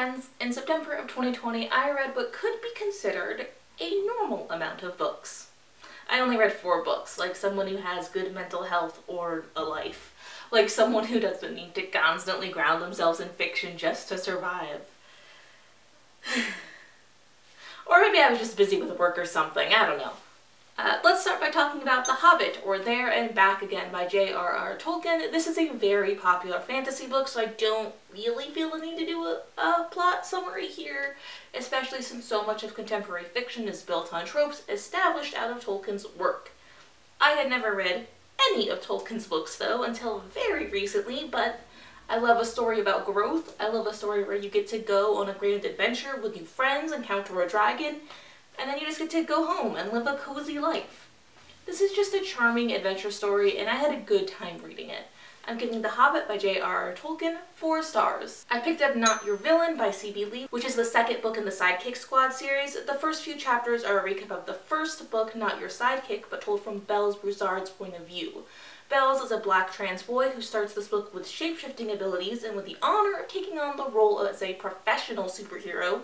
friends, in September of 2020 I read what could be considered a normal amount of books. I only read 4 books, like someone who has good mental health or a life. Like someone who doesn't need to constantly ground themselves in fiction just to survive. Or maybe I was just busy with work or something, I don't know. Let's start by talking about The Hobbit, or There and Back Again by j.r.r. Tolkien. This is a very popular fantasy book, so I don't really feel the need to do a plot summary here, especially since so much of contemporary fiction is built on tropes established out of Tolkien's work. I had never read any of Tolkien's books, though, until very recently, but I love a story about growth. I love a story where you get to go on a grand adventure with your friends, encounter a dragon, and then you just get to go home and live a cozy life. This is just a charming adventure story, and I had a good time reading it. I'm giving The Hobbit by j.r.r. Tolkien 4 stars. I picked up Not Your Villain by C.B. Lee, which is the second book in the Sidekick Squad series. The first few chapters are a recap of the first book, Not Your Sidekick, but told from Bells Broussard's point of view. Bells is a black trans boy who starts this book with shape-shifting abilities and with the honor of taking on the role as a professional superhero,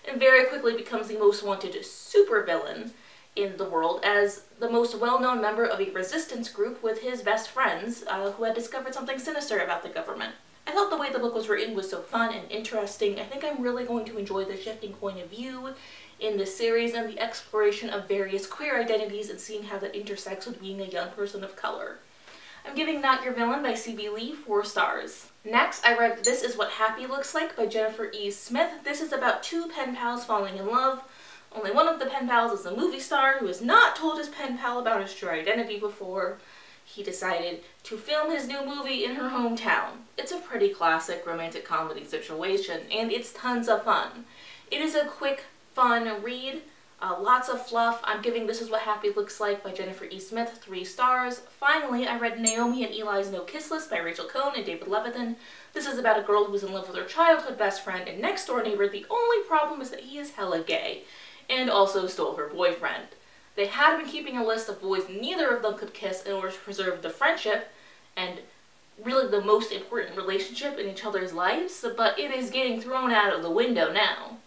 and very quickly becomes the most wanted supervillain in the world as the most well-known member of a resistance group with his best friends who had discovered something sinister about the government. I thought the way the book was written was so fun and interesting. I think I'm really going to enjoy the shifting point of view in this series and the exploration of various queer identities and seeing how that intersects with being a young person of color. I'm giving Not Your Villain by C.B. Lee 4 stars. Next, I read This Is What Happy Looks Like by Jennifer E. Smith. This is about 2 pen pals falling in love. Only one of the pen pals is a movie star who has not told his pen pal about his true identity before he decided to film his new movie in her hometown. It's a pretty classic romantic comedy situation, and it's tons of fun. It is a quick, fun read. Lots of fluff. I'm giving This Is What Happy Looks Like by Jennifer E. Smith 3 stars. Finally, I read Naomi and Eli's No Kiss List by Rachael Cohn and David Levithan. This is about a girl who's in love with her childhood best friend and next door neighbor. The only problem is that he is hella gay and also stole her boyfriend. They had been keeping a list of boys neither of them could kiss in order to preserve the friendship and really the most important relationship in each other's lives, but it is getting thrown out of the window now.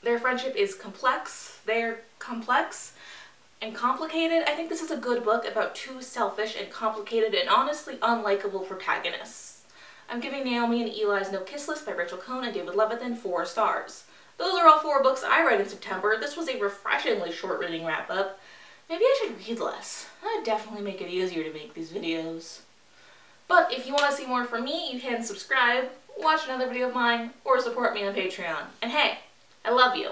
Their friendship is complex. They're complex and complicated. I think this is a good book about 2 selfish and complicated and honestly unlikable protagonists. I'm giving Naomi and Eli's No Kiss List by Rachael Cohn and David Levithan 4 stars. Those are all 4 books I read in September. This was a refreshingly short reading wrap-up. Maybe I should read less. That'd definitely make it easier to make these videos. But if you want to see more from me, you can subscribe, watch another video of mine, or support me on Patreon. And hey, I love you.